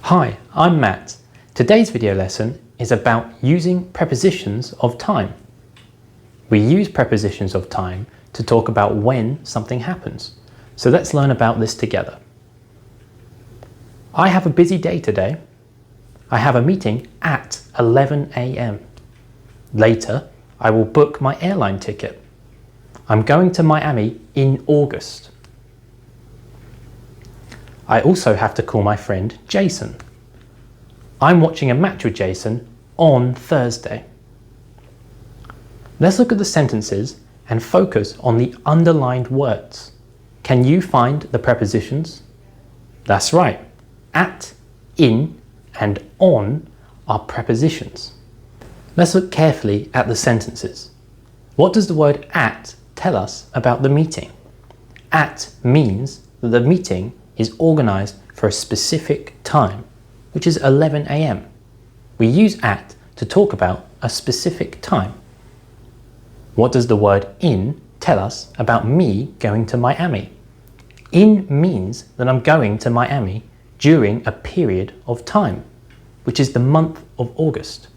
Hi, I'm Matt. Today's video lesson is about using prepositions of time. We use prepositions of time to talk about when something happens. So let's learn about this together. I have a busy day today. I have a meeting at 11 a.m. Later, I will book my airline ticket. I'm going to Miami in August. I also have to call my friend Jason. I'm watching a match with Jason on Thursday. Let's look at the sentences and focus on the underlined words. Can you find the prepositions? That's right. At, in, and on are prepositions. Let's look carefully at the sentences. What does the word at tell us about the meeting? At means that the meeting is organised for a specific time, which is 11 a.m. We use at to talk about a specific time. What does the word in tell us about me going to Miami? In means that I'm going to Miami during a period of time, which is the month of August.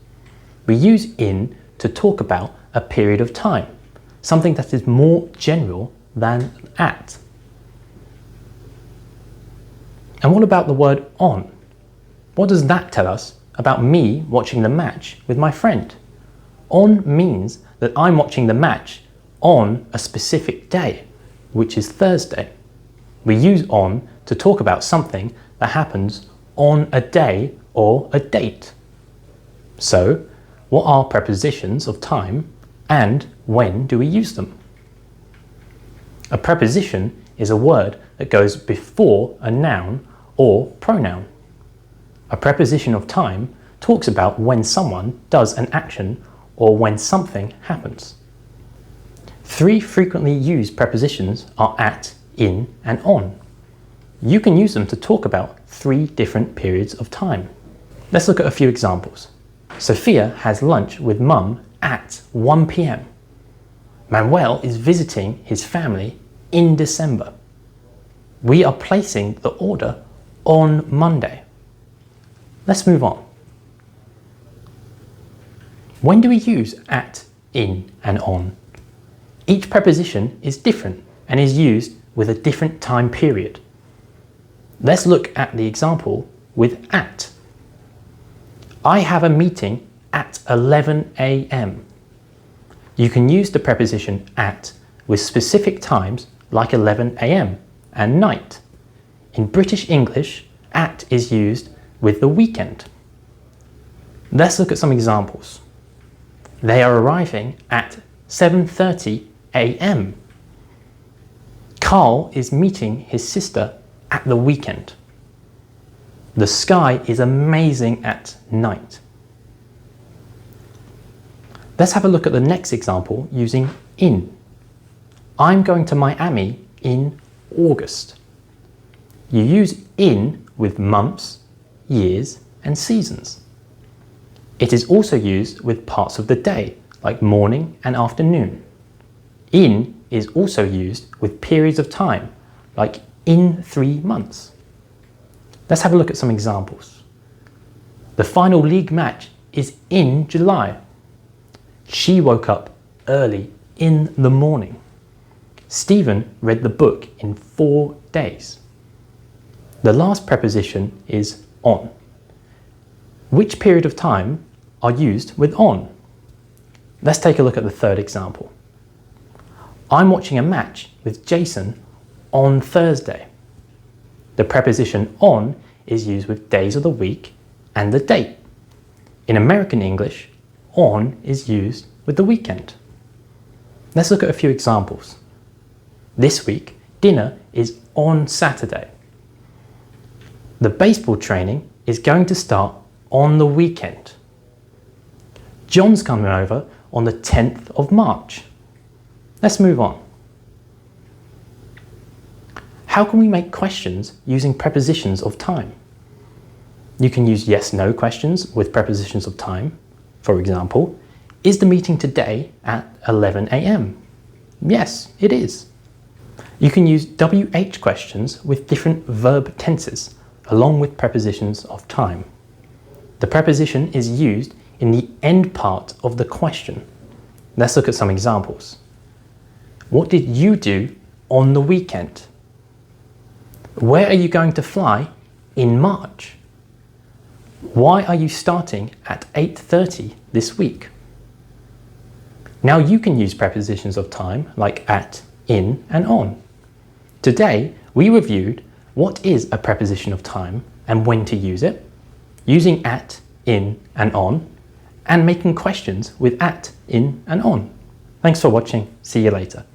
We use in to talk about a period of time, something that is more general than at. And what about the word on? What does that tell us about me watching the match with my friend? On means that I'm watching the match on a specific day, which is Thursday. We use on to talk about something that happens on a day or a date. So, what are prepositions of time and when do we use them? A preposition is a word that goes before a noun or pronoun. A preposition of time talks about when someone does an action or when something happens. Three frequently used prepositions are at, in, and on. You can use them to talk about three different periods of time. Let's look at a few examples. Sophia has lunch with Mum at 1 p.m. Manuel is visiting his family in December. We are placing the order on Monday. Let's move on. When do we use at, in, and on? Each preposition is different and is used with a different time period. Let's look at the example with at. I have a meeting at 11 a.m. You can use the preposition at with specific times like 11 a.m. and night. In British English, at is used with the weekend. Let's look at some examples. They are arriving at 7:30 a.m. Carl is meeting his sister at the weekend. The sky is amazing at night. Let's have a look at the next example using in. I'm going to Miami in August. You use in with months, years, and seasons. It is also used with parts of the day, like morning and afternoon. In is also used with periods of time, like in 3 months. Let's have a look at some examples. The final league match is in July. She woke up early in the morning. Stephen read the book in 4 days. The last preposition is on. Which period of time are used with on? Let's take a look at the third example. I'm watching a match with Jason on Thursday. The preposition on is used with days of the week and the date. In American English, on is used with the weekend. Let's look at a few examples. This week, dinner is on Saturday. The baseball training is going to start on the weekend. John's coming over on the 10th of March. Let's move on. How can we make questions using prepositions of time? You can use yes/no questions with prepositions of time. For example, is the meeting today at 11 a.m? Yes, it is. You can use WH questions with different verb tenses, along with prepositions of time. The preposition is used in the end part of the question. Let's look at some examples. What did you do on the weekend? Where are you going to fly in March? Why are you starting at 8:30 this week? Now you can use prepositions of time like at, in, and on. Today we reviewed what is a preposition of time and when to use it, using at, in, and on, and making questions with at, in, and on. Thanks for watching. See you later.